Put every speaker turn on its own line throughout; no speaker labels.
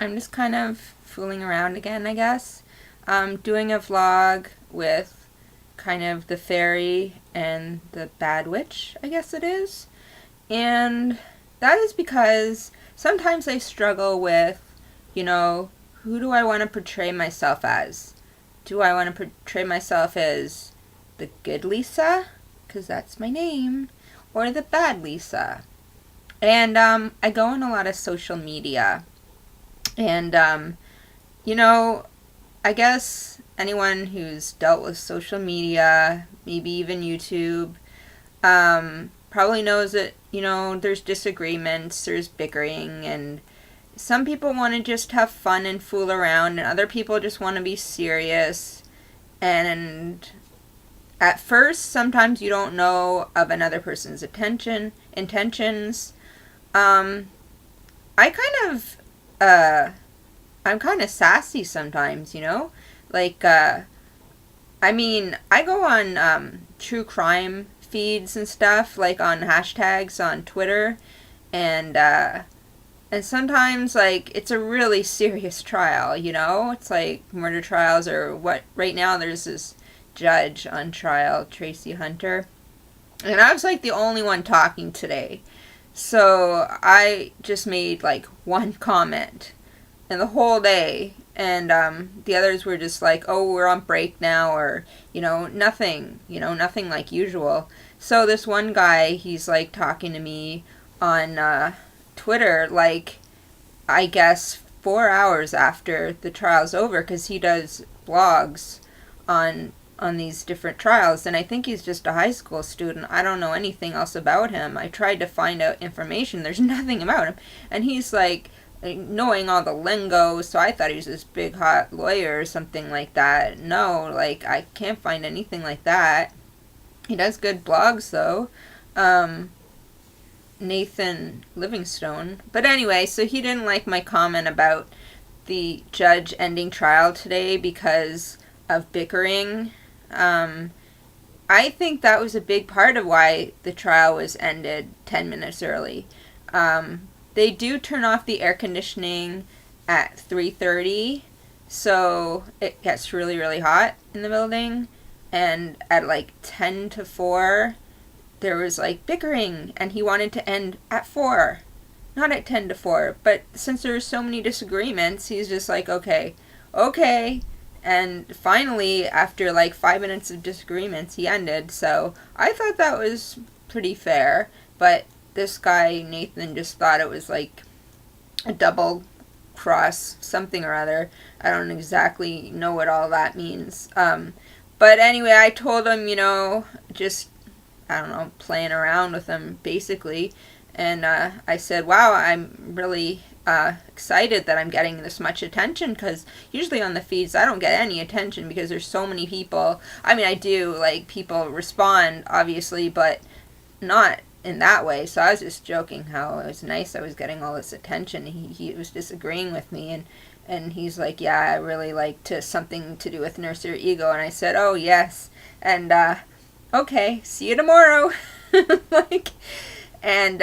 I'm just kind of fooling around again, I guess. Doing a vlog with kind of the fairy and the bad witch, I guess it is. And that is because sometimes I struggle with, who do I want to portray myself as? Do I want to portray myself as the good Lisa? Because that's my name. Or the bad Lisa? And I go on a lot of social media. And, I guess anyone who's dealt with social media, maybe even YouTube, probably knows that, there's disagreements, there's bickering, and some people want to just have fun and fool around, and other people just want to be serious. And at first, sometimes you don't know of another person's intentions. I kind of, I'm kind of sassy sometimes, Like, I go on true crime feeds and stuff, like on hashtags on Twitter, and sometimes, like, it's a really serious trial, It's like murder trials or what, right now there's this judge on trial, Tracy Hunter, and I was, like, the only one talking today. So I just made, like, one comment in the whole day, and the others were just like, oh, we're on break now, or, nothing like usual. So this one guy, he's, like, talking to me on Twitter, like, I guess 4 hours after the trial's over, because he does blogs on these different trials, and I think he's just a high school student. I don't know anything else about him. I tried to find out information. There's nothing about him. And he's like knowing all the lingo, so I thought he was this big hot lawyer or something like that. No, like, I can't find anything like that. He does good blogs though. Nathan Livingstone. But anyway, so he didn't like my comment about the judge ending trial today because of bickering. I think that was a big part of why the trial was ended 10 minutes early. They do turn off the air conditioning at 3:30, so it gets really, really hot in the building. And at like 10 to 4, there was like bickering, and he wanted to end at 4, not at 10 to 4. But since there were so many disagreements, he's just like, okay. And finally, after like 5 minutes of disagreements, he ended. So I thought that was pretty fair. But this guy, Nathan, just thought it was like a double cross something or other. I don't exactly know what all that means. But anyway, I told him, just, I don't know, playing around with him, basically. And I said, wow, I'm really excited that I'm getting this much attention, because usually on the feeds I don't get any attention because there's so many people. I mean, I do, like, people respond, obviously, but not in that way. So I was just joking how it was nice I was getting all this attention. He was disagreeing with me, and he's like, yeah, I really like something to do with Nurse Your Ego. And I said, oh, yes. And, okay, see you tomorrow. Like, and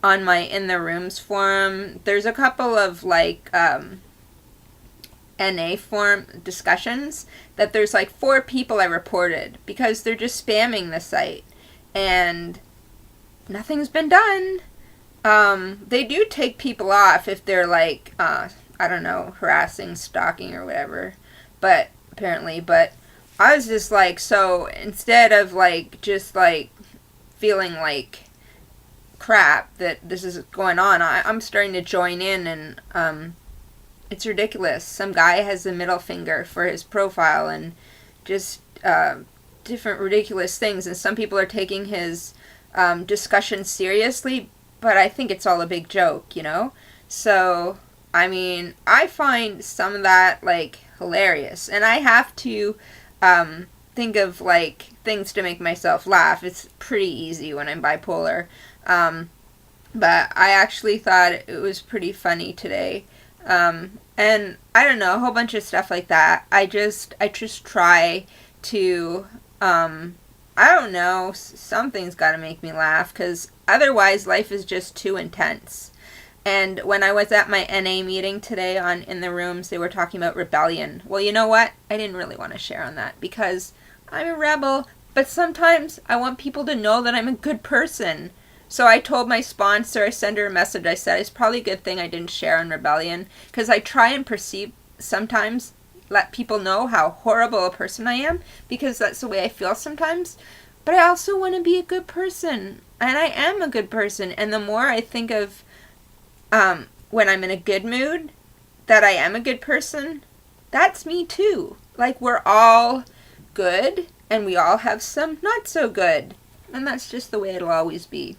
on my In the Rooms forum, there's a couple of, like, NA forum discussions that there's, like, 4 people I reported because they're just spamming the site. And nothing's been done. They do take people off if they're, like, I don't know, harassing, stalking, or whatever. But, apparently, but I was just like, so instead of, like, just, like, feeling like crap that this is going on, I'm starting to join in, and it's ridiculous. Some guy has the middle finger for his profile, and just different ridiculous things, and some people are taking his discussion seriously, but I think it's all a big joke, So, I mean, I find some of that, like, hilarious, and I have to think of, like, things to make myself laugh. It's pretty easy when I'm bipolar. But I actually thought it was pretty funny today. And I don't know, a whole bunch of stuff like that. I just try to, I don't know, something's got to make me laugh, because otherwise life is just too intense. And when I was at my NA meeting today in the rooms, they were talking about rebellion. Well, you know what? I didn't really want to share on that because I'm a rebel, but sometimes I want people to know that I'm a good person. So I told my sponsor, I sent her a message, I said, it's probably a good thing I didn't share on rebellion, because I try and sometimes let people know how horrible a person I am, because that's the way I feel sometimes. But I also want to be a good person, and I am a good person, and the more I think of when I'm in a good mood, that I am a good person, that's me too. Like, we're all good, and we all have some not so good. And that's just the way it'll always be.